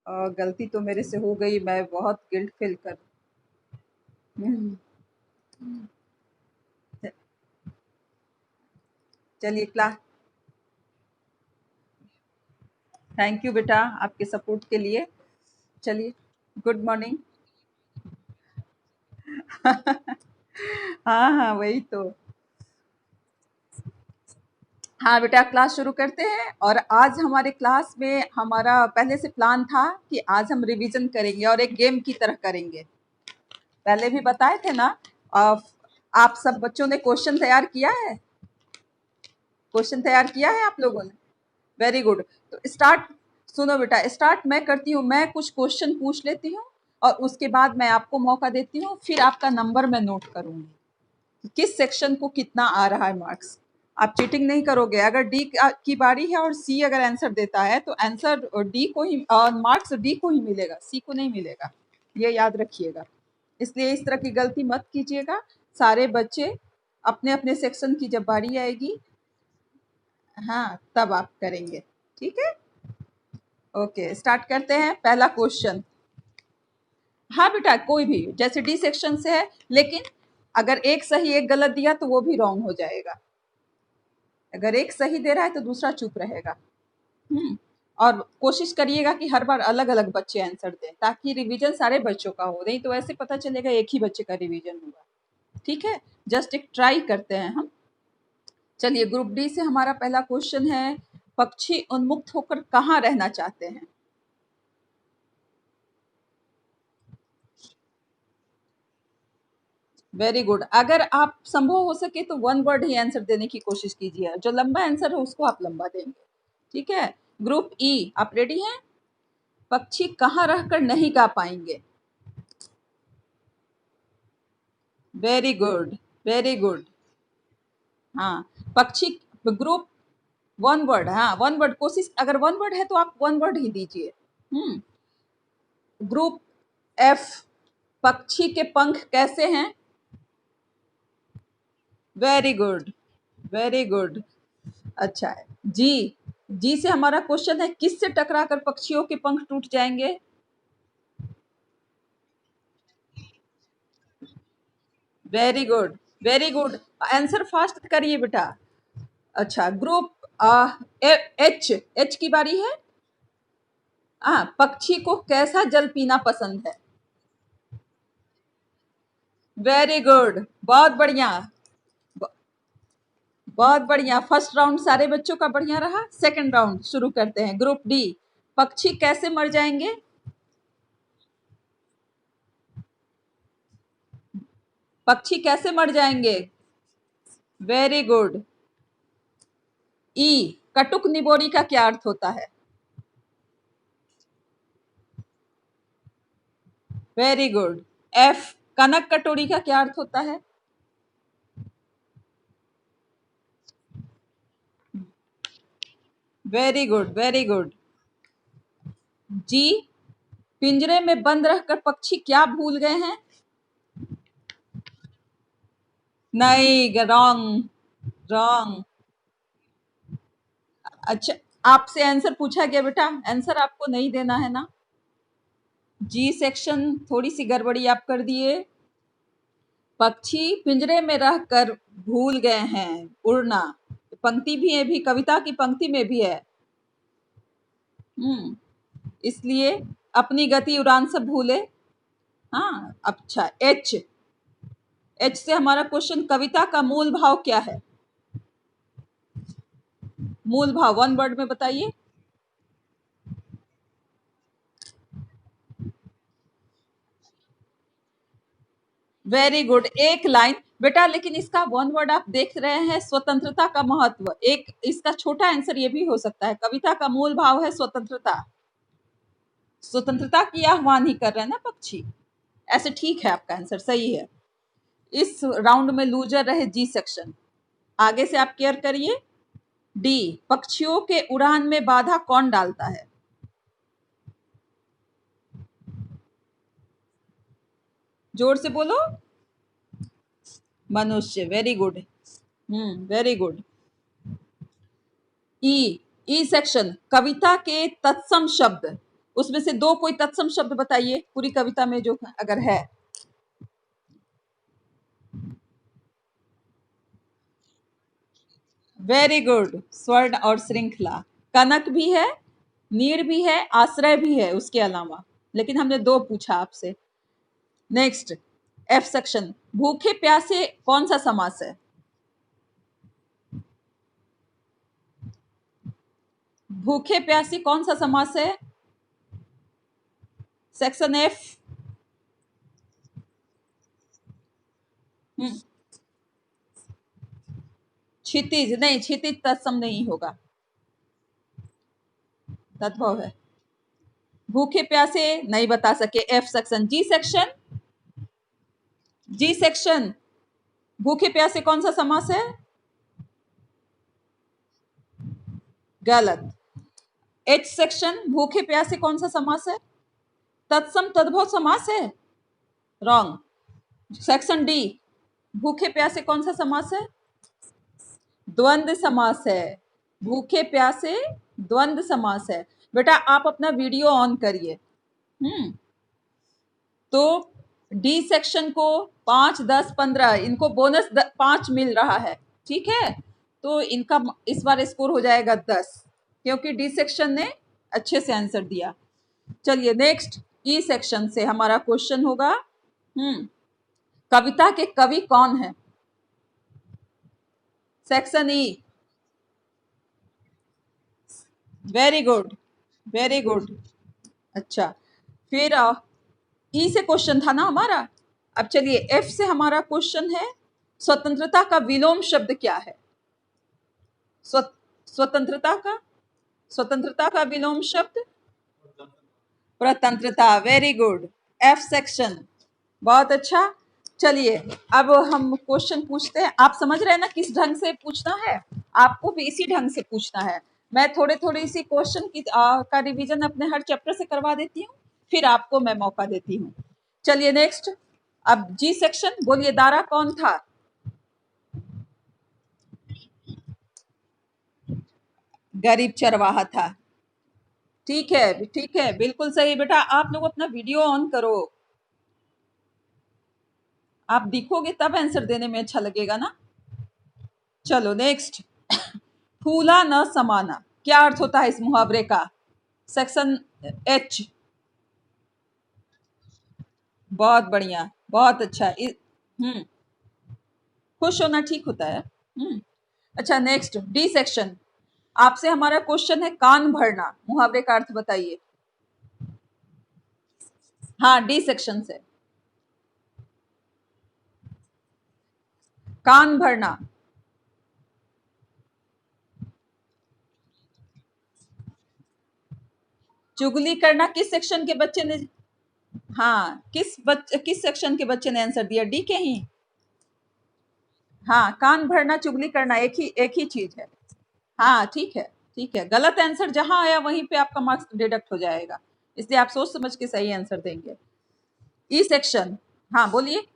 गलती तो मेरे से हो गई, मैं बहुत गिल्ट फील कर। हम्म, चलिए क्लास। थैंक यू बेटा आपके सपोर्ट के लिए। चलिए, गुड मॉर्निंग। हाँ हाँ, वही तो। हाँ बेटा, क्लास शुरू करते हैं। और आज हमारे क्लास में हमारा पहले से प्लान था कि आज हम रिवीजन करेंगे और एक गेम की तरह करेंगे। पहले भी बताए थे ना। आ, आप सब बच्चों ने क्वेश्चन तैयार किया है? क्वेश्चन तैयार किया है आप लोगों ने? Very good. तो स्टार्ट। सुनो बेटा, स्टार्ट मैं करती हूँ। मैं कुछ क्वेश्चन पूछ लेती हूँ और उसके बाद मैं आपको मौका देती हूँ, फिर आपका नंबर मैं नोट करूंगी कि किस सेक्शन को कितना आ रहा है मार्क्स। आप चीटिंग नहीं करोगे। अगर डी की बारी है और सी अगर आंसर देता है तो आंसर डी को ही, मार्क्स डी को ही मिलेगा, सी को नहीं मिलेगा। ये याद रखिएगा। इसलिए इस तरह की गलती मत कीजिएगा। सारे बच्चे अपने अपने सेक्शन की जब बारी आएगी, हाँ, तब आप करेंगे। ठीक है, ओके, स्टार्ट करते हैं। पहला क्वेश्चन। हाँ बेटा, कोई भी, जैसे डी सेक्शन से है, लेकिन अगर एक सही एक गलत दिया तो वो भी रॉन्ग हो जाएगा। अगर एक सही दे रहा है तो दूसरा चुप रहेगा। और कोशिश करिएगा कि हर बार अलग अलग बच्चे आंसर दें, ताकि रिवीजन सारे बच्चों का हो। नहीं तो ऐसे पता चलेगा एक ही बच्चे का रिवीजन हुआ। ठीक है, जस्ट एक ट्राई करते हैं हम। चलिए, ग्रुप डी से हमारा पहला क्वेश्चन है, पक्षी उन्मुक्त होकर कहाँ रहना चाहते हैं? Very good. अगर आप संभव हो सके तो वन वर्ड ही आंसर देने की कोशिश कीजिए। जो लंबा आंसर है उसको आप लंबा देंगे। ठीक है। ग्रुप ई, आप रेडी हैं? पक्षी कहाँ रहकर नहीं गा पाएंगे? Very good, very good. हाँ, पक्षी। ग्रुप वन वर्ड, हाँ वन वर्ड, कोशिश, अगर वन वर्ड है तो आप वन वर्ड ही दीजिए। ग्रुप एफ, पक्षी के पंख कैसे हैं? Very good, very good. अच्छा है। जी, जी से हमारा क्वेश्चन है, किससे टकराकर पक्षियों के पंख टूट जाएंगे? Very good, very good. Answer fast करिए बेटा। अच्छा, ग्रुप एच, एच की बारी है। हाँ, पक्षी को कैसा जल पीना पसंद है? वेरी गुड, बहुत बढ़िया, ब- बहुत बढ़िया। फर्स्ट राउंड सारे बच्चों का बढ़िया रहा। सेकंड राउंड शुरू करते हैं। ग्रुप डी, पक्षी कैसे मर जाएंगे? पक्षी कैसे मर जाएंगे? Very good. ई, कटुक निबोरी का क्या अर्थ होता है? Very good. एफ, कनक कटोरी का क्या अर्थ होता है? Very good, very good. जी, पिंजरे में बंद रहकर पक्षी क्या भूल गए हैं? नहीं, रॉन्ग, रॉन्ग। अच्छा, आपसे आंसर पूछा गया बेटा, आंसर आपको नहीं देना है ना। जी सेक्शन थोड़ी सी गड़बड़ी आप कर दिए। पक्षी पिंजरे में रहकर भूल गए हैं उड़ना। पंक्ति भी है, भी कविता की पंक्ति में भी है। इसलिए अपनी गति उड़ान सब भूले। हाँ, अच्छा। एच, एच से हमारा क्वेश्चन, कविता का मूल भाव क्या है? मूल भाव वन वर्ड में बताइए। वेरी गुड, एक लाइन बेटा। लेकिन इसका वन वर्ड आप देख रहे हैं, स्वतंत्रता का महत्व। एक इसका छोटा आंसर ये भी हो सकता है, कविता का मूल भाव है स्वतंत्रता। स्वतंत्रता की आह्वान ही कर रहे हैं ना पक्षी। ऐसे ठीक है, आपका आंसर सही है। इस राउंड में लूजर रहे जी सेक्शन। आगे से आप केयर करिए। डी, पक्षियों के उड़ान में बाधा कौन डालता है? जोर से बोलो। मनुष्य, very good. Very good. E, E section, कविता के तत्सम शब्द। उसमें से दो कोई तत्सम शब्द बताइए पूरी कविता में जो अगर है। वेरी गुड, स्वर्ण और श्रृंखला। कनक भी है, नीर भी है, आश्रय भी है उसके अलावा, लेकिन हमने दो पूछा आपसे। नेक्स्ट, एफ सेक्शन, भूखे प्यासे कौन सा समास है? भूखे प्यासी कौन सा समास है? Section F. क्षितिज नहीं, क्षितिज तत्सम नहीं होगा, तद्भव है। भूखे प्यासे नहीं बता सके, F section. G section, G section, भूखे प्यासे कौन सा समास है? गलत। एच सेक्शन, भूखे प्यासे कौन सा समास है? तत्सम तद्भव समास है, रॉन्ग। सेक्शन डी, भूखे प्यासे कौन सा समास है? द्वंद्व समास है। भूखे प्यासे द्वंद्व समास है। बेटा आप अपना वीडियो ऑन करिए। तो डी सेक्शन को 5, 10, 15 इनको बोनस 5 मिल रहा है, ठीक है। तो इनका इस बार स्कोर हो जाएगा 10, क्योंकि डी सेक्शन ने अच्छे से आंसर दिया। चलिए नेक्स्ट, ई सेक्शन से हमारा क्वेश्चन होगा। कविता के कवि कौन है? Section E. Very good, very good. अच्छा, फिर ई से क्वेश्चन था ना हमारा। अब चलिए एफ से हमारा क्वेश्चन है, स्वतंत्रता का विलोम शब्द क्या है? स्वतंत्रता का, स्वतंत्रता का विलोम शब्द प्रतंत्रता। वेरी गुड, एफ सेक्शन, बहुत अच्छा। चलिए अब हम क्वेश्चन पूछते हैं। आप समझ रहे हैं ना किस ढंग से पूछना है? आपको भी इसी ढंग से पूछना है। मैं थोड़े थोड़े इसी क्वेश्चन की का रिवीजन अपने हर चैप्टर से करवा देती हूँ, फिर आपको मैं मौका देती हूँ। चलिए नेक्स्ट, अब जी सेक्शन, बोलिए दारा कौन था? गरीब चरवाहा था। ठीक है, ठीक है, बिल्कुल सही। बेटा आप लोग अपना वीडियो ऑन करो, आप दिखोगे तब आंसर देने में अच्छा लगेगा ना। चलो नेक्स्ट, फूला न समाना, क्या अर्थ होता है इस मुहावरे का? Section H. बहुत बढ़िया, बहुत अच्छा। खुश होना ठीक होता है। अच्छा नेक्स्ट, डी सेक्शन, आपसे हमारा क्वेश्चन है कान भरना, मुहावरे का अर्थ बताइए। हाँ, डी सेक्शन से। कान भरना, चुगली करना किस सेक्शन के बच्चे ने? हाँ, किस सेक्शन के बच्चे ने आंसर दिया? डी के ही। हाँ, कान भरना चुगली करना एक ही चीज है। हाँ ठीक है, ठीक है। गलत आंसर जहां आया वहीं पे आपका मार्क्स डिडक्ट हो जाएगा, इसलिए आप सोच समझ के सही आंसर देंगे। ई सेक्शन, हाँ बोलिए।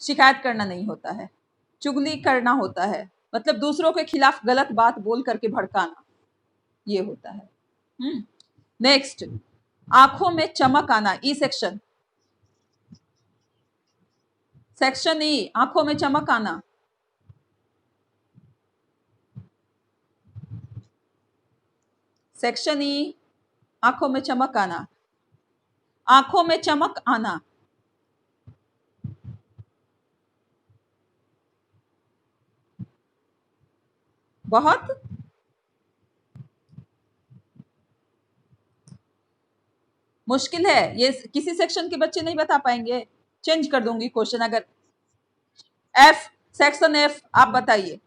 शिकायत करना नहीं होता है, चुगली करना होता है, मतलब दूसरों के खिलाफ गलत बात बोल करके भड़काना, ये होता है। नेक्स्ट, आंखों में चमक आना, ई सेक्शन। सेक्शन ई, आंखों में चमक आना। सेक्शन ई, आंखों में चमक आना। आंखों में चमक आना, बहुत मुश्किल है ये, किसी सेक्शन के बच्चे नहीं बता पाएंगे। चेंज कर दूंगी क्वेश्चन अगर। एफ, सेक्शन एफ, आप बताइए।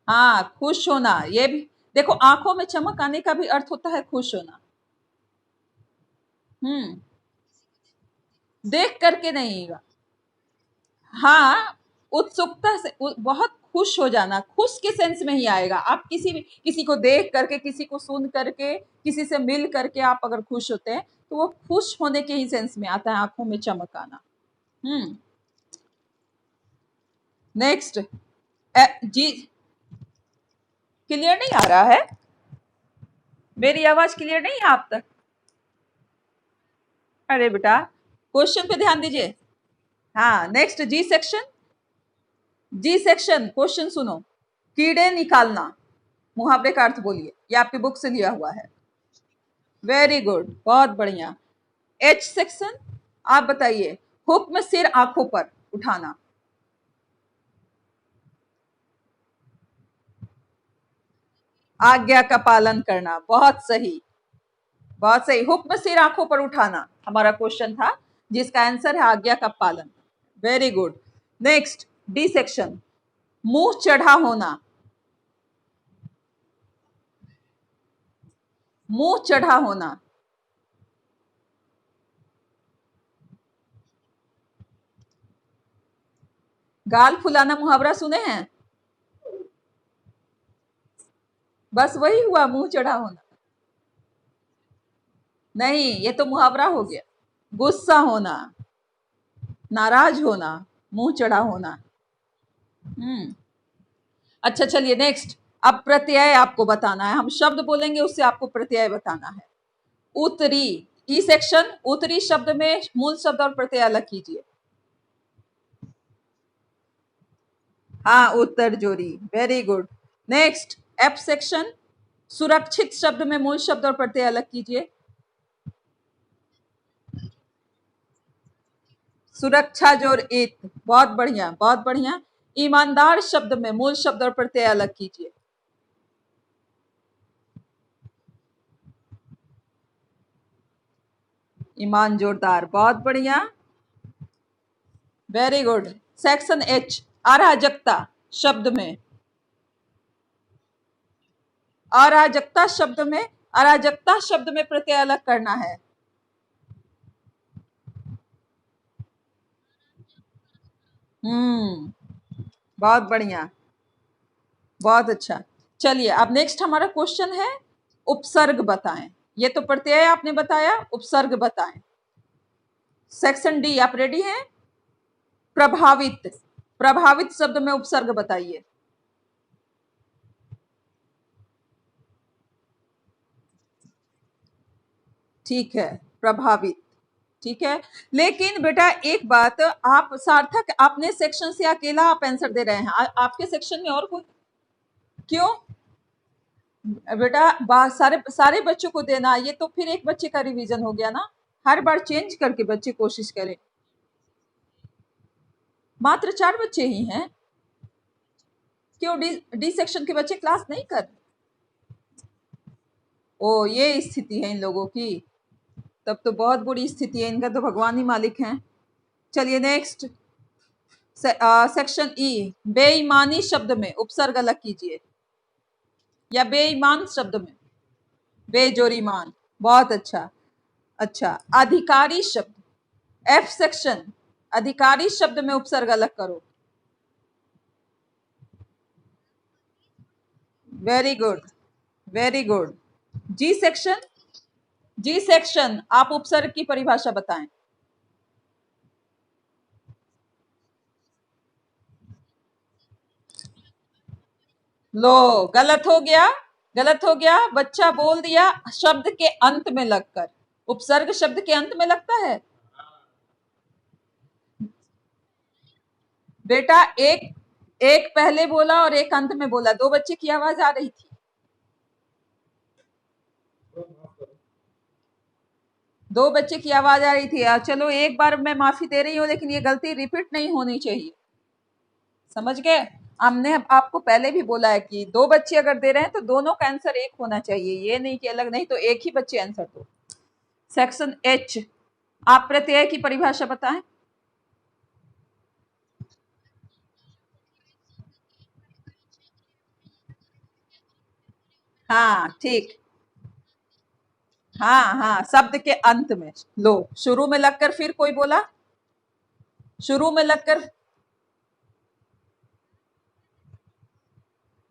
हाँ, खुश होना, ये भी देखो, आंखों में चमक आने का भी अर्थ होता है खुश होना। देख करके नहीं। हाँ, उत्सुकता से, बहुत खुश हो जाना, खुश के सेंस में ही आएगा। आप किसी को देख करके, किसी को सुन करके, किसी से मिल करके आप अगर खुश होते हैं तो वो खुश होने के ही सेंस में आता है, आंखों में चमक आना। नेक्स्ट, जी, क्लियर नहीं आ रहा है? मेरी आवाज क्लियर नहीं है आप तक? अरे बेटा, क्वेश्चन पे ध्यान दीजिए। हाँ, नेक्स्ट जी सेक्शन। जी सेक्शन क्वेश्चन सुनो। कीड़े निकालना, मुहावरे का अर्थ बोलिए। ये आपकी बुक से लिया हुआ है। वेरी गुड, बहुत बढ़िया। एच सेक्शन, आप बताइए। हुक्म सिर आंखों पर उठाना। आज्ञा का पालन करना, बहुत सही, बहुत सही। हुक्म सिर आंखों पर उठाना हमारा क्वेश्चन था, जिसका आंसर है आज्ञा का पालन। Very good. Next D section, मुंह चढ़ा होना। मुंह चढ़ा होना, गाल फुलाना मुहावरा सुने हैं? बस वही हुआ, मुंह चढ़ा होना। नहीं, ये तो मुहावरा हो गया। गुस्सा होना, नाराज होना, मुंह चढ़ा होना। हम्म। अच्छा चलिए नेक्स्ट। अब प्रत्यय आपको बताना है, हम शब्द बोलेंगे उससे आपको प्रत्यय बताना है। उत्तरी, ई सेक्शन। उत्तरी शब्द में मूल शब्द और प्रत्यय अलग कीजिए। हाँ, उत्तर जोरी, very good. Next F section, सुरक्षित शब्द में मूल शब्द और प्रत्यय अलग कीजिए। सुरक्षा जोर इत, बहुत बढ़िया, बहुत बढ़िया। ईमानदार शब्द में मूल शब्द और प्रत्यय अलग कीजिए। ईमान जोरदार, बहुत बढ़िया, वेरी गुड। सेक्शन एच, अराजकता शब्द में। अराजकता शब्द में, अराजकता शब्द में प्रत्यय अलग करना है। बहुत बढ़िया, बहुत अच्छा। चलिए अब नेक्स्ट हमारा क्वेश्चन है, उपसर्ग बताएं। ये तो प्रत्यय आपने बताया, उपसर्ग बताएं। सेक्शन डी, आप रेडी हैं? प्रभावित, प्रभावित शब्द में उपसर्ग बताइए। ठीक है, प्रभावित, ठीक है। लेकिन बेटा एक बात, आप सार्थक अपने सेक्शन से अकेला आप आंसर दे रहे हैं, आपके सेक्शन में और कोई? क्यों बेटा? सारे सारे बच्चों को देना, ये तो फिर एक बच्चे का रिवीजन हो गया ना। हर बार चेंज करके बच्चे कोशिश करें। मात्र 4 बच्चे ही हैं? क्यों, डी डी सेक्शन के बच्चे क्लास नहीं कर? ओ, ये स्थिति है इन लोगों की, तब तो बहुत बुरी स्थिति है इनका, तो भगवान ही मालिक हैं। चलिए नेक्स्ट सेक्शन ई, बेईमानी शब्द में उपसर्ग अलग कीजिए, या बेईमान शब्द में। बेजोरीमान, बहुत अच्छा। अच्छा, अधिकारी शब्द, एफ सेक्शन, अधिकारी शब्द में उपसर्ग अलग करो। Very good, very good. G section, G section आप उपसर्ग की परिभाषा बताएं। लो, गलत हो गया, गलत हो गया। बच्चा बोल दिया शब्द के अंत में लगकर। उपसर्ग शब्द के अंत में लगता है बेटा। एक एक पहले बोला और एक अंत में बोला, दो बच्चे की आवाज आ रही थी। दो बच्चे की आवाज आ रही थी। चलो एक बार मैं माफी दे रही हूँ, लेकिन ये गलती रिपीट नहीं होनी चाहिए, समझ गए? हमने आपको पहले भी बोला है कि दो बच्चे अगर दे रहे हैं तो दोनों का आंसर एक होना चाहिए, ये नहीं कि अलग, नहीं तो एक ही बच्चे आंसर दो। सेक्शन एच, आप प्रत्यय की परिभाषा बताएं। हाँ ठीक, हाँ हाँ, शब्द के अंत में। लो, शुरू में लगकर, फिर कोई बोला शुरू में लगकर।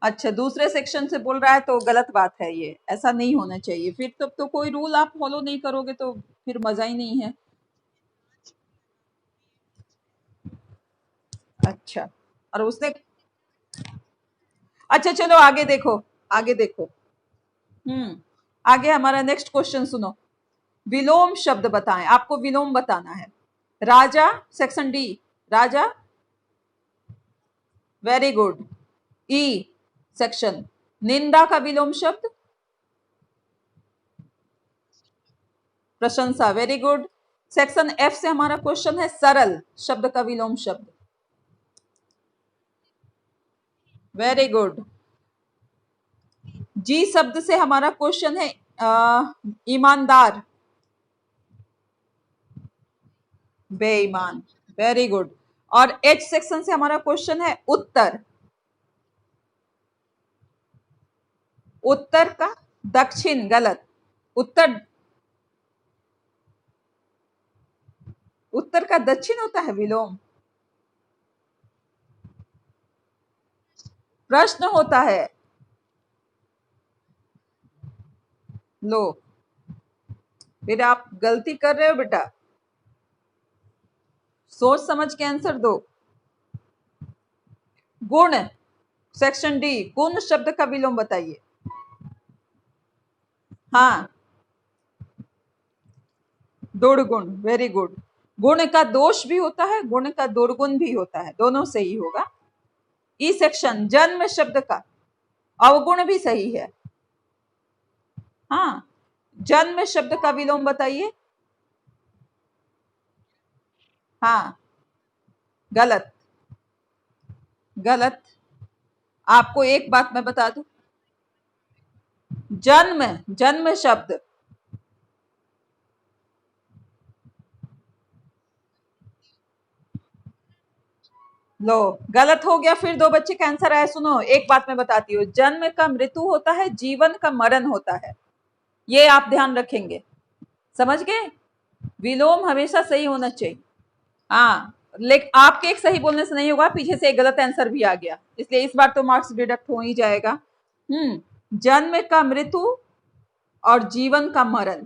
अच्छा, दूसरे सेक्शन से बोल रहा है तो गलत बात है, ये ऐसा नहीं होना चाहिए। फिर तो कोई रूल आप फॉलो नहीं करोगे तो फिर मजा ही नहीं है। अच्छा, और उसने, अच्छा चलो आगे देखो, आगे देखो। हम्म, आगे हमारा नेक्स्ट क्वेश्चन सुनो। विलोम शब्द बताएं, आपको विलोम बताना है। राजा, सेक्शन डी, राजा, वेरी गुड। ई सेक्शन, निंदा का विलोम शब्द, प्रशंसा, वेरी गुड। सेक्शन एफ से हमारा क्वेश्चन है सरल शब्द का विलोम शब्द, वेरी गुड। जी शब्द से हमारा क्वेश्चन है ईमानदार, बेईमान, वेरी गुड। और एच सेक्शन से हमारा क्वेश्चन है उत्तर, उत्तर का दक्षिण, गलत। उत्तर, उत्तर का दक्षिण होता है विलोम, प्रश्न होता है। लो, फिर आप गलती कर रहे हो बेटा, सोच समझ के आंसर दो। गुण, सेक्शन डी, गुण शब्द का विलोम बताइए। हाँ, दुर्गुण, वेरी गुड। गुण का दोष भी होता है, गुण का दुर्गुण भी होता है, दोनों सही होगा। ई सेक्शन, जन्म शब्द का अवगुण भी सही है। हाँ, जन्म शब्द का विलोम बताइए। हाँ, गलत, गलत। आपको एक बात मैं बता दूं, जन्म, जन्म शब्द, लो गलत हो गया। फिर दो बच्चे का आंसर आया। सुनो, एक बात मैं बताती हूँ, जन्म का मृत्यु होता है, जीवन का मरण होता है, ये आप ध्यान रखेंगे, समझ गए। विलोम हमेशा सही होना चाहिए। हाँ, लेकिन आपके एक सही बोलने से नहीं होगा, पीछे से एक गलत आंसर भी आ गया, इसलिए इस बार तो मार्क्स डिडक्ट हो ही जाएगा। जन्म का मृत्यु और जीवन का मरण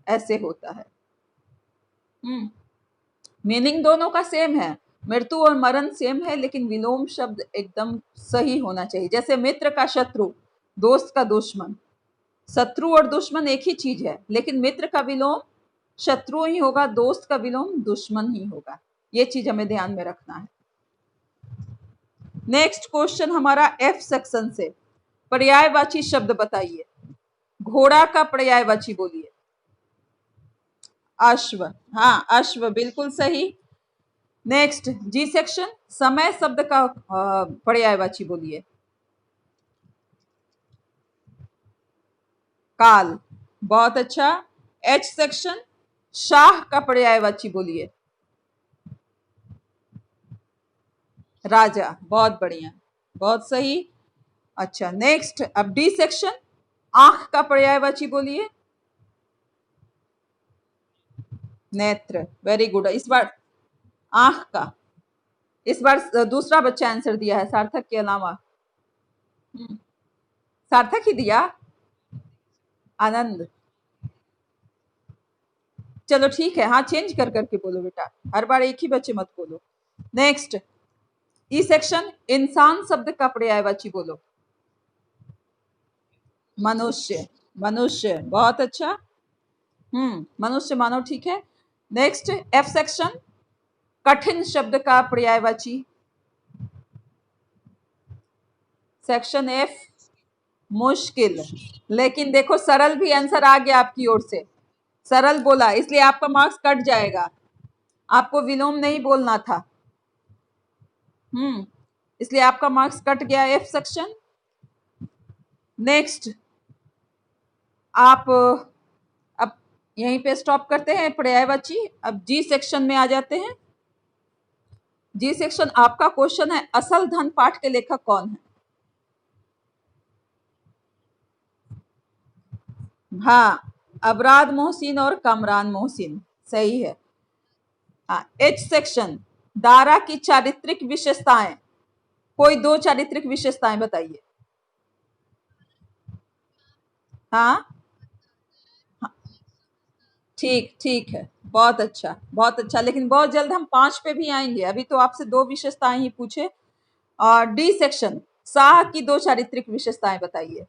ऐसे होता है। मीनिंग दोनों का सेम है, मृत्यु और मरण सेम है, लेकिन विलोम शब्द एकदम सही होना चाहिए। जैसे मित्र का शत्रु, दोस्त का दुश्मन, शत्रु और दुश्मन एक ही चीज है, लेकिन मित्र का विलोम शत्रु ही होगा, दोस्त का विलोम दुश्मन ही होगा। ये चीज हमें ध्यान में रखना है। नेक्स्ट क्वेश्चन हमारा एफ सेक्शन से, पर्यायवाची शब्द बताइए। घोड़ा का पर्यायवाची बोलिए। अश्व, हाँ अश्व, बिल्कुल सही। नेक्स्ट जी सेक्शन, समय शब्द का पर्यायवाची बोलिए। काल, बहुत अच्छा। एच सेक्शन, शाह का पर्यायवाची बोलिए। राजा, बहुत बढ़िया, बहुत सही। अच्छा, नेक्स्ट अब डी सेक्शन, आंख का पर्यायवाची बोलिए। नेत्र, वेरी गुड। इस बार आंख का, इस बार दूसरा बच्चा आंसर दिया है सार्थक के अलावा। सार्थक ही दिया। आनंद, चलो ठीक है, हाँ चेंज कर करके बोलो बेटा, हर बार एक ही बच्चे मत बोलो। नेक्स्ट ई सेक्शन, इंसान शब्द का पर्यायवाची बोलो। मनुष्य, मनुष्य, बहुत अच्छा। मनुष्य मानव, ठीक है। नेक्स्ट एफ सेक्शन, कठिन शब्द का पर्यायवाची। सेक्शन एफ, मुश्किल। लेकिन देखो सरल भी आंसर आ गया आपकी ओर से, सरल बोला, इसलिए आपका मार्क्स कट जाएगा, आपको विलोम नहीं बोलना था। इसलिए आपका मार्क्स कट गया एफ सेक्शन। नेक्स्ट आप अब यहीं पे स्टॉप करते हैं पर्यायवाची, अब जी सेक्शन में आ जाते हैं। जी सेक्शन आपका क्वेश्चन है, असल धन पाठ के लेखक कौन है? हाँ, अबराद मोहसिन और कमरान मोहसिन, सही है। हाँ, एच सेक्शन, दारा की चारित्रिक विशेषताएं, कोई दो चारित्रिक विशेषताएं बताइए। हाँ, ठीक, ठीक है, बहुत अच्छा, बहुत अच्छा। लेकिन बहुत जल्द हम 5 पे भी आएंगे, अभी तो आपसे दो विशेषताएं ही पूछे। और डी सेक्शन, शाह की दो चारित्रिक विशेषताएं बताइए।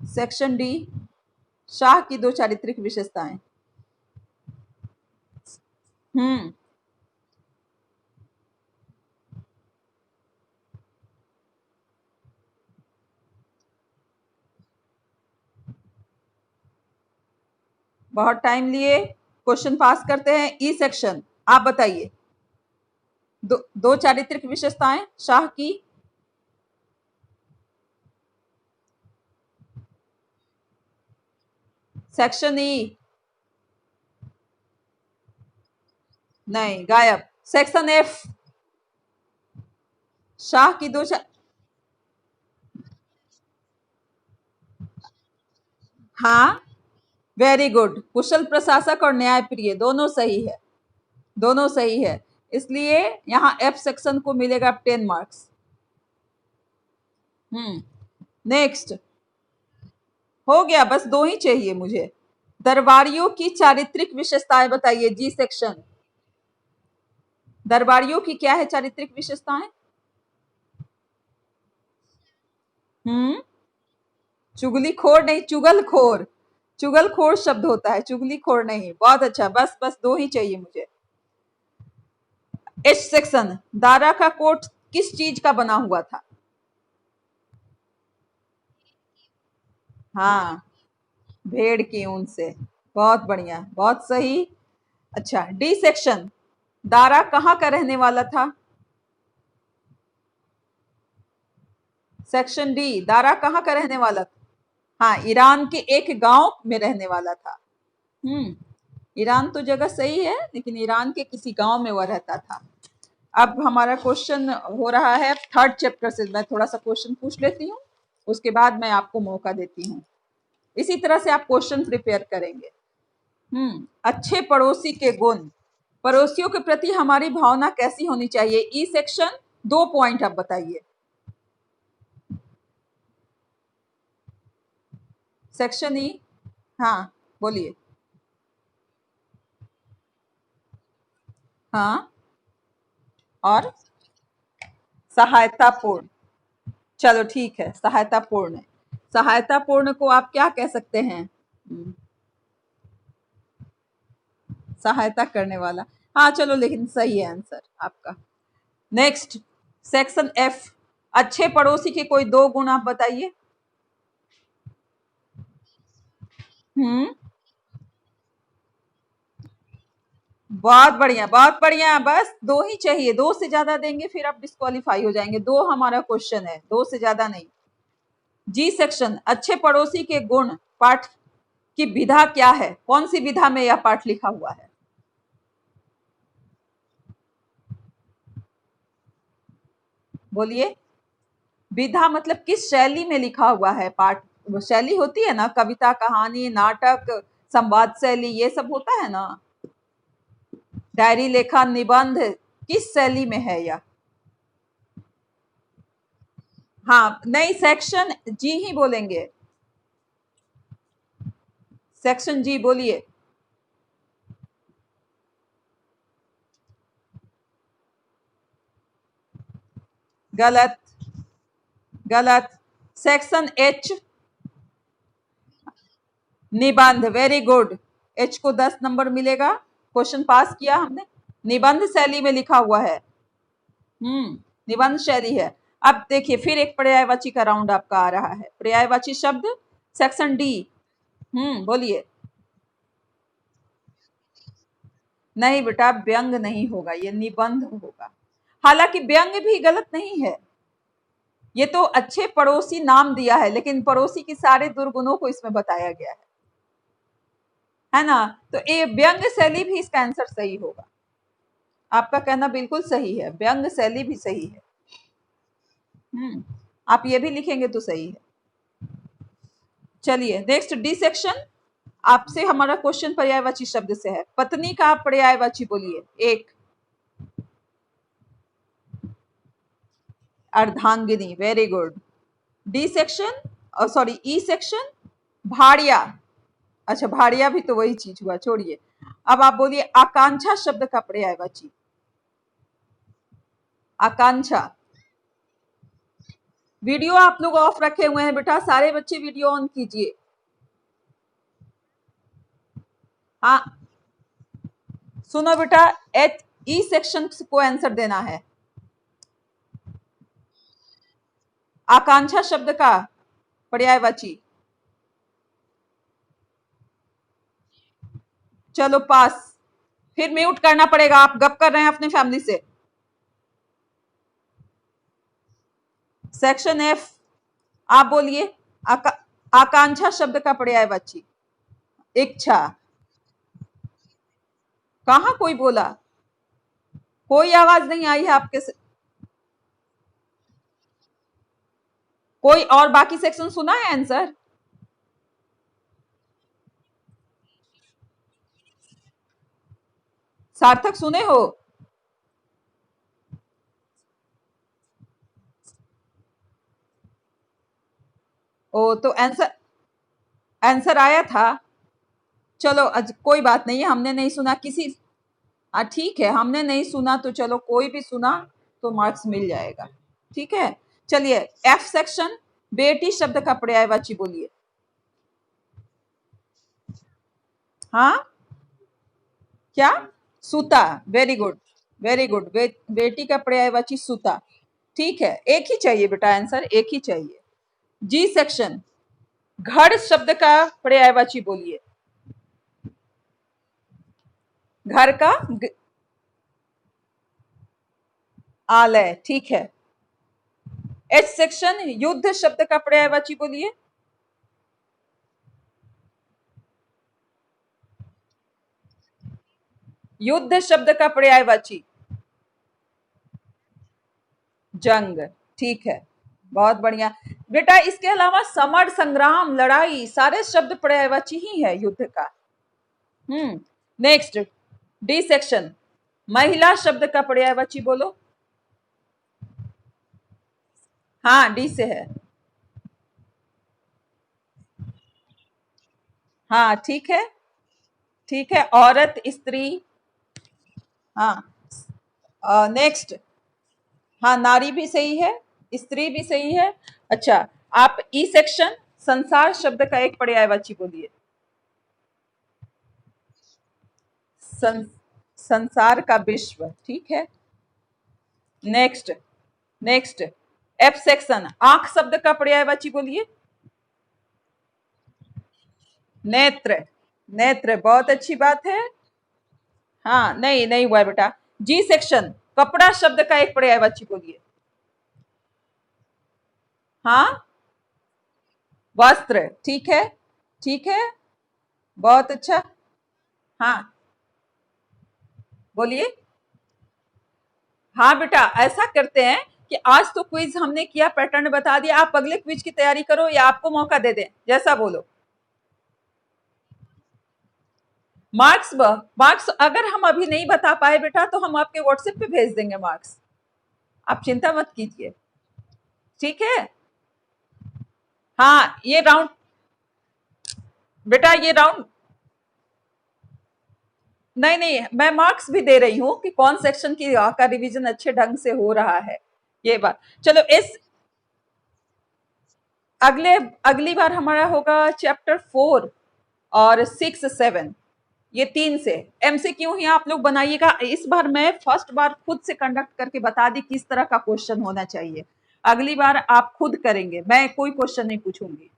सेक्शन डी, शाह की दो चारित्रिक विशेषताएं। हम्म। बहुत टाइम लिए, क्वेश्चन पास करते हैं। ई सेक्शन, आप बताइए। दो चारित्रिक विशेषताएं शाह की। सेक्शन ई, नहीं, गायब। सेक्शन एफ, शाह की दो हाँ, वेरी गुड। कुशल प्रशासक और न्यायप्रिय, दोनों सही है, दोनों सही है। इसलिए यहाँ एफ सेक्शन को मिलेगा 10 मार्क्स। नेक्स्ट, हो गया, बस दो ही चाहिए मुझे। दरबारियों की चारित्रिक विशेषताएं बताइए, जी सेक्शन। दरबारियों की क्या है चारित्रिक विशेषताएं? चुगलीखोर नहीं, चुगलखोर। चुगलखोर शब्द होता है, चुगलीखोर नहीं। बहुत अच्छा, बस बस दो ही चाहिए मुझे। एच सेक्शन, दारा का कोट किस चीज का बना हुआ था? हाँ, भेड़ की ऊन से। बहुत बढ़िया, बहुत सही। अच्छा, डी सेक्शन, दारा कहाँ का रहने वाला था? सेक्शन डी, दारा कहाँ का रहने वाला था? हाँ, ईरान के एक गांव में रहने वाला था। हम्म। ईरान तो जगह सही है, लेकिन ईरान के किसी गांव में वह रहता था। अब हमारा क्वेश्चन हो रहा है थर्ड चैप्टर से। मैं थोड़ा सा क्वेश्चन पूछ लेती हूँ, उसके बाद मैं आपको मौका देती हूँ। इसी तरह से आप क्वेश्चन प्रिपेयर करेंगे। अच्छे पड़ोसी के गुण। पड़ोसियों के प्रति हमारी भावना कैसी होनी चाहिए? ई सेक्शन, 2 पॉइंट आप बताइए। सेक्शन ई, हाँ, बोलिए। हाँ, और सहायतापूर्ण। चलो ठीक है, सहायतापूर्ण है। सहायतापूर्ण को आप क्या कह सकते हैं? सहायता करने वाला। हाँ चलो, लेकिन सही है आंसर आपका। नेक्स्ट, सेक्शन एफ, अच्छे पड़ोसी के कोई दो गुण आप बताइए। हम्म। बहुत बढ़िया, बहुत बढ़िया। बस दो ही चाहिए, दो से ज्यादा देंगे फिर आप डिस्क्वालीफाई हो जाएंगे। दो हमारा क्वेश्चन है, दो से ज्यादा नहीं। जी सेक्शन, अच्छे पड़ोसी के गुण पाठ की विधा क्या है? कौन सी विधा में यह पाठ लिखा हुआ है? बोलिए। विधा मतलब किस शैली में लिखा हुआ है पाठ? वो शैली होती है ना, कविता, कहानी, नाटक, संवाद शैली, ये सब होता है ना। डायरी, लेखन, निबंध, किस शैली में है यह? हाँ, नहीं, सेक्शन जी ही बोलेंगे। सेक्शन जी बोलिए। गलत, गलत। सेक्शन एच, निबंध। वेरी गुड, एच को 10 नंबर मिलेगा। क्वेश्चन पास किया हमने। निबंध शैली में लिखा हुआ है। निबंध शैली है। अब देखिए, फिर एक पर्यायवाची का राउंड आपका आ रहा है। पर्यायवाची शब्द, सेक्शन डी। बोलिए। नहीं बेटा, व्यंग नहीं होगा, ये निबंध होगा। हालांकि व्यंग भी गलत नहीं है। ये तो अच्छे पड़ोसी नाम दिया है, लेकिन पड़ोसी की सारे दुर्गुणों को इसमें बताया गया है ना। तो ये व्यंग शैली भी इसका आंसर सही होगा। आपका कहना बिल्कुल सही है, व्यंग शैली भी सही है। आप ये भी लिखेंगे तो सही है। चलिए नेक्स्ट, डी सेक्शन। आपसे हमारा क्वेश्चन पर्यायवाची शब्द से है। पत्नी का आप पर्यायवाची बोलिए। एक, अर्धांगिनी। Very good. D section, sorry, E section, भाड़िया। अच्छा, भाड़िया भी तो वही चीज हुआ, छोड़िए। अब आप बोलिए आकांक्षा शब्द का पर्यायवाची। आकांक्षा, वीडियो आप लोग ऑफ रखे हुए हैं बेटा, सारे बच्चे वीडियो ऑन कीजिए। हाँ सुनो बेटा, एच ई सेक्शन को आंसर देना है। आकांक्षा शब्द का पर्यायवाची। चलो पास। फिर म्यूट करना पड़ेगा, आप गप कर रहे हैं अपने फैमिली से। सेक्शन एफ, आप बोलिए। आकांक्षा शब्द का पर्यायवाची। इच्छा। कहां कोई बोला? कोई आवाज नहीं आई है आपके से। कोई और बाकी सेक्शन सुना है आंसर? सार्थक सुने हो? ओ तो आंसर, आंसर आया था। चलो कोई बात नहीं है, हमने नहीं सुना किसी। ठीक है, हमने नहीं सुना तो चलो, कोई भी सुना तो मार्क्स मिल जाएगा। ठीक है, चलिए एफ सेक्शन, बेटी शब्द का पर्यायवाची बोलिए। हाँ क्या? सूता। Very good, very good. बेटी का पर्यायवाची सूता। ठीक है, एक ही चाहिए बेटा आंसर, एक ही चाहिए। जी सेक्शन, घर शब्द का पर्यायवाची बोलिए। घर का आलय। ठीक है। एच सेक्शन, युद्ध शब्द का पर्यायवाची बोलिए। युद्ध शब्द का पर्यायवाची जंग। ठीक है, बहुत बढ़िया बेटा। इसके अलावा समर, संग्राम, लड़ाई, सारे शब्द पर्यायवाची ही है युद्ध का। नेक्स्ट, डी सेक्शन, महिला शब्द का पर्यायवाची बोलो। हाँ डी से है। हाँ ठीक है, ठीक है। औरत, स्त्री। हाँ नेक्स्ट। हाँ नारी भी सही है, स्त्री भी सही है। अच्छा, आप ई सेक्शन, संसार शब्द का एक पर्यायवाची बोलिए। संसार का विश्व। ठीक है। नेक्स्ट, नेक्स्ट एफ सेक्शन, आंख शब्द का पर्यायवाची बोलिए। नेत्र। नेत्र, बहुत अच्छी बात है। हाँ नहीं, नहीं हुआ है बेटा। जी सेक्शन, कपड़ा शब्द का एक पर्यायवाची बोलिए। हाँ वस्त्र। ठीक है, ठीक है, बहुत अच्छा। हाँ बोलिए। हाँ बेटा, ऐसा करते हैं कि आज तो क्विज हमने किया, पैटर्न बता दिया, आप अगले क्विज की तैयारी करो या आपको मौका दे दें, जैसा बोलो। मार्क्स, मार्क्स अगर हम अभी नहीं बता पाए बेटा तो हम आपके व्हाट्सएप पे भेज देंगे मार्क्स, आप चिंता मत कीजिए। ठीक है। हाँ ये राउंड, बेटा ये राउंड, नहीं नहीं, मैं मार्क्स भी दे रही हूं कि कौन सेक्शन की का रिवीजन अच्छे ढंग से हो रहा है, ये बात। चलो इस अगले, अगली बार हमारा होगा चैप्टर 4 और 6 7, ये 3 से एमसीक्यू ही आप लोग बनाइएगा। इस बार मैं फर्स्ट बार खुद से कंडक्ट करके बता दी किस तरह का क्वेश्चन होना चाहिए। अगली बार आप खुद करेंगे, मैं कोई क्वेश्चन नहीं पूछूंगी।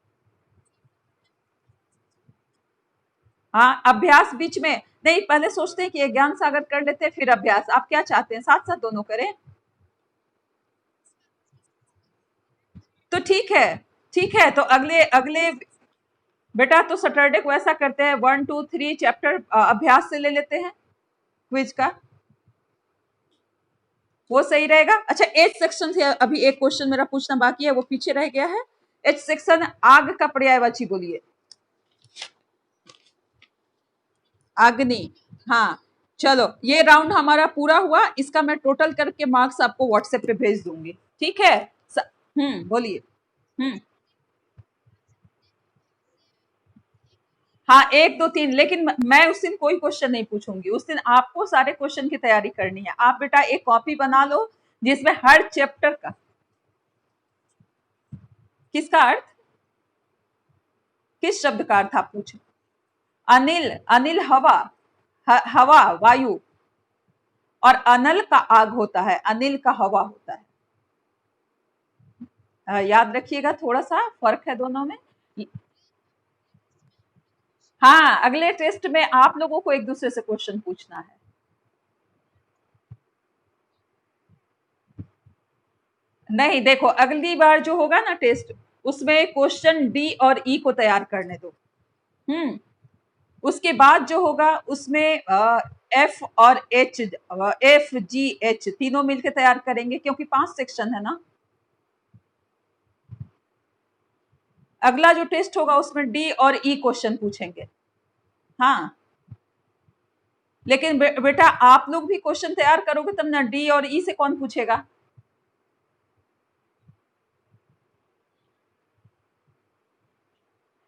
हाँ अभ्यास बीच में नहीं, पहले सोचते हैं कि ज्ञान सागर कर लेते हैं फिर अभ्यास। आप क्या चाहते हैं, साथ साथ दोनों करें? तो ठीक है, ठीक है। तो अगले अगले बेटा, तो सैटरडे को ऐसा करते हैं 1 2 3 चैप्टर अभ्यास से ले लेते हैं क्विज का, वो सही रहेगा। अच्छा एच सेक्शन से अभी एक क्वेश्चन मेरा पूछना बाकी है, वो पीछे रह गया है। एच सेक्शन, आग का पर्यायवाची बोलिए। अग्नि। हाँ चलो, ये राउंड हमारा पूरा हुआ, इसका मैं टोटल करके मार्क्स आपको व्हाट्सएप पे भेज दूंगी। ठीक है। बोलिए। हम्म हाँ 1 2 3, लेकिन मैं उस दिन कोई क्वेश्चन नहीं पूछूंगी, उस दिन आपको सारे क्वेश्चन की तैयारी करनी है। आप बेटा एक कॉपी बना लो जिसमें हर चैप्टर का, किसका अर्थ, किस शब्द का अर्थ आप पूछे? अनिल, अनिल हवा, हवा वायु, और अनल का आग होता है, अनिल का हवा होता है। याद रखिएगा, थोड़ा सा फर्क है दोनों में। हाँ, अगले टेस्ट में आप लोगों को एक दूसरे से क्वेश्चन पूछना है। नहीं, देखो अगली बार जो होगा ना टेस्ट, उसमें क्वेश्चन डी और ई को तैयार करने दो। उसके बाद जो होगा उसमें एफ और एच, एफ जी एच तीनों मिलकर तैयार करेंगे, क्योंकि 5 सेक्शन है ना। अगला जो टेस्ट होगा उसमें डी और ई क्वेश्चन पूछेंगे। हाँ, लेकिन बेटा आप लोग भी क्वेश्चन तैयार करोगे तब ना, डी और ई से कौन पूछेगा?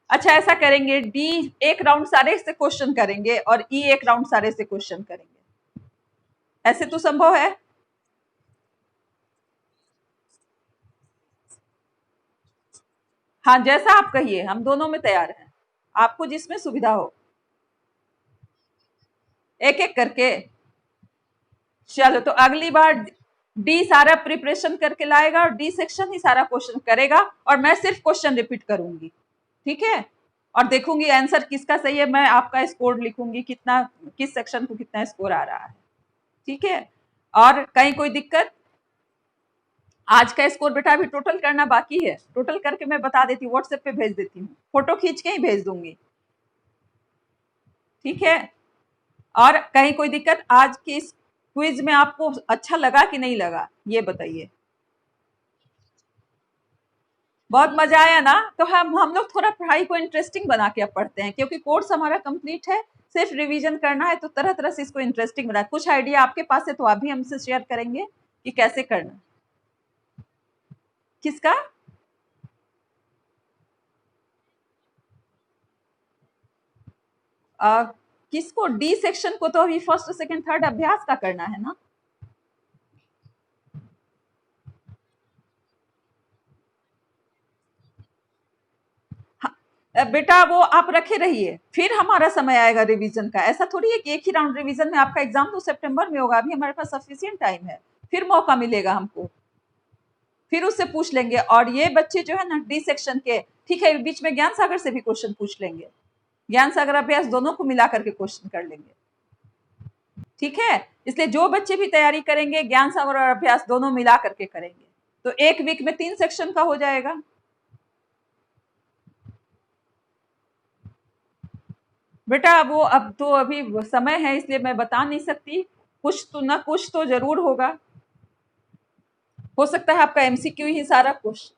अच्छा, ऐसा करेंगे, डी एक राउंड सारे से क्वेश्चन करेंगे और ई एक राउंड सारे से क्वेश्चन करेंगे। ऐसे तो संभव है। हाँ, जैसा आप कहिए, हम दोनों में तैयार हैं, आपको जिसमें सुविधा हो। एक एक करके। चलो, तो अगली बार डी सारा प्रिपरेशन करके लाएगा और डी सेक्शन ही सारा क्वेश्चन करेगा, और मैं सिर्फ क्वेश्चन रिपीट करूंगी, ठीक है? और देखूंगी आंसर किसका सही है, मैं आपका स्कोर लिखूंगी, कितना, किस सेक्शन को कितना स्कोर आ रहा है, ठीक है? और कहीं कोई दिक्कत? आज का स्कोर बेटा अभी टोटल करना बाकी है, टोटल करके मैं बता देती हूँ, व्हाट्सएप पे भेज देती हूँ, फोटो खींच के ही भेज दूंगी, ठीक है? और कहीं कोई दिक्कत? आज की इस क्विज में आपको अच्छा लगा कि नहीं लगा, ये बताइए। बहुत मजा आया ना? तो हम लोग थोड़ा पढ़ाई को इंटरेस्टिंग बना के अब पढ़ते हैं, क्योंकि कोर्स हमारा कंप्लीट है, सिर्फ रिवीजन करना है, तो तरह तरह से इसको इंटरेस्टिंग बना। कुछ आइडिया आपके पास है तो आप भी हमसे शेयर करेंगे कि कैसे करना। किसका? आ, किसको? डी सेक्शन को तो अभी फर्स्ट सेकंड थर्ड अभ्यास का करना है ना। बेटा वो आप रखे रहिए, फिर हमारा समय आएगा रिवीजन का। ऐसा थोड़ी है कि एक ही राउंड रिवीजन में, आपका एग्जाम तो सितंबर में होगा, अभी हमारे पास सफिशिएंट टाइम है, फिर मौका मिलेगा हमको, फिर उससे पूछ लेंगे। और ये बच्चे जो है ना डी सेक्शन के, ठीक है, बीच में ज्ञान सागर से भी क्वेश्चन पूछ लेंगे, ज्ञान सागर अभ्यास दोनों को मिला करके क्वेश्चन कर लेंगे, ठीक है? इसलिए जो बच्चे भी तैयारी करेंगे, ज्ञान सागर और अभ्यास दोनों मिला करके करेंगे, तो एक वीक में 3 सेक्शन का हो जाएगा। बेटा वो अब तो अभी समय है, इसलिए मैं बता नहीं सकती, कुछ तो ना कुछ तो जरूर होगा। हो सकता है आपका एमसीक्यू ही सारा कुछ।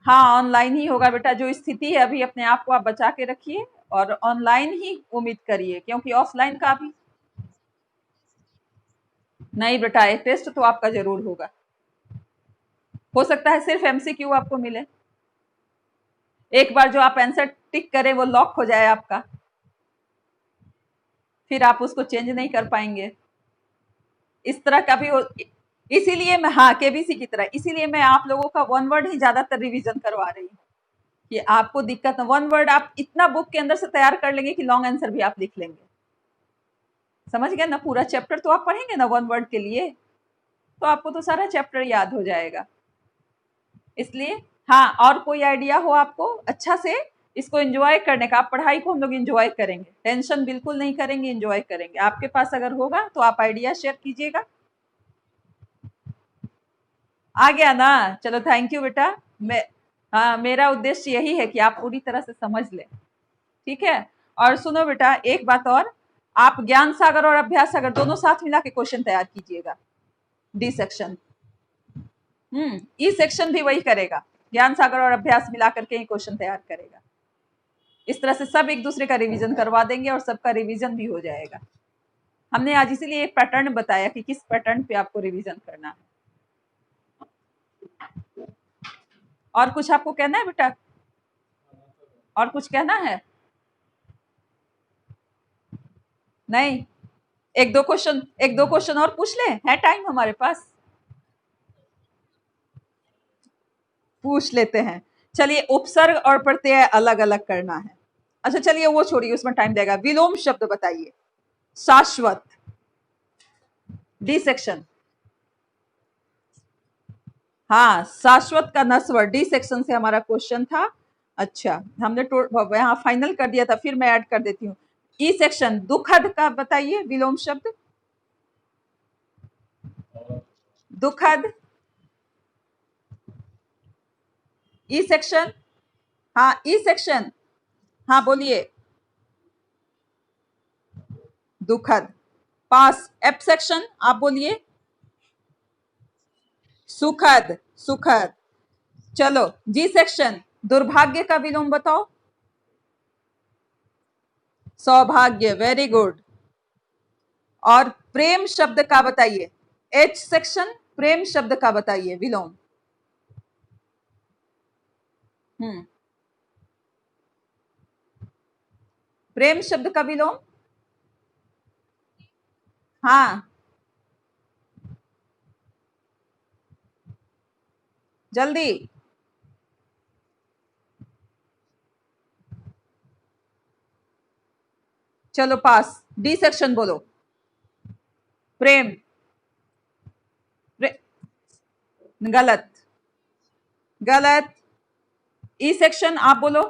हाँ, ऑनलाइन ही होगा बेटा, जो स्थिति है अभी अपने आप को आप बचा के रखिए और ऑनलाइन ही उम्मीद करिए, क्योंकि ऑफलाइन का भी नहीं बेटा, एक टेस्ट तो आपका जरूर होगा। हो सकता है सिर्फ एमसीक्यू आपको मिले, एक बार जो आप आंसर टिक करें वो लॉक हो जाए आपका, फिर आप उसको चेंज नहीं कर पाएंगे। इस तरह का भी हो, इसीलिए मैं, हाँ, केबीसी की तरह, इसीलिए मैं आप लोगों का वन वर्ड ही ज्यादातर रिवीजन करवा रही हूँ, कि आपको दिक्कत न, वन वर्ड आप इतना बुक के अंदर से तैयार कर लेंगे कि लॉन्ग आंसर भी आप लिख लेंगे। समझ गए ना? पूरा चैप्टर तो आप पढ़ेंगे ना वन वर्ड के लिए, तो आपको तो सारा चैप्टर याद हो जाएगा। इसलिए हाँ, और कोई आइडिया हो आपको अच्छा से इसको एंजॉय करने का, आप पढ़ाई को हम लोग एंजॉय करेंगे, टेंशन बिल्कुल नहीं करेंगे, एंजॉय करेंगे। आपके पास अगर होगा तो आप आइडिया शेयर कीजिएगा। आ गया ना? चलो, थैंक यू बेटा। मैं, हाँ, मेरा उद्देश्य यही है कि आप पूरी तरह से समझ लें, ठीक है? और सुनो बेटा, एक बात और, आप ज्ञान सागर और अभ्यास सागर दोनों साथ मिला के क्वेश्चन तैयार कीजिएगा, डी सेक्शन। ई सेक्शन भी वही करेगा, ज्ञान सागर और अभ्यास मिला करके ही क्वेश्चन तैयार करेगा। इस तरह से सब एक दूसरे का रिवीजन करवा देंगे और सबका रिवीजन भी हो जाएगा। हमने आज इसीलिए एक पैटर्न बताया कि किस पैटर्न पे आपको रिवीजन करना है। और कुछ आपको कहना है बेटा? और कुछ कहना है? नहीं? एक दो क्वेश्चन और पूछ ले, है टाइम हमारे पास? पूछ लेते हैं। चलिए, उपसर्ग और प्रत्यय अलग अलग करना है। अच्छा चलिए वो छोड़िए, उसमें टाइम देगा। विलोम शब्द बताइए। शाश्वत, डी सेक्शन। हाँ, शाश्वत का नस्वर डी सेक्शन से हमारा क्वेश्चन था। अच्छा, हमने यहाँ फाइनल कर दिया था, फिर मैं ऐड कर देती हूँ। ई सेक्शन, दुखद का बताइए विलोम शब्द। दुखद। ई सेक्शन, हाँ ई सेक्शन, हाँ बोलिए। दुखद। पास, एफ सेक्शन, आप बोलिए। सुखद, सुखद। चलो, जी सेक्शन, दुर्भाग्य का विलोम बताओ। सौभाग्य, वेरी गुड। और प्रेम शब्द का बताइए। एच सेक्शन, प्रेम शब्द का बताइए विलोम। प्रेम शब्द का विलोम। हाँ, जल्दी। चलो पास, डी सेक्शन बोलो। प्रेम, प्रे, गलत, गलत। ई सेक्शन आप बोलो।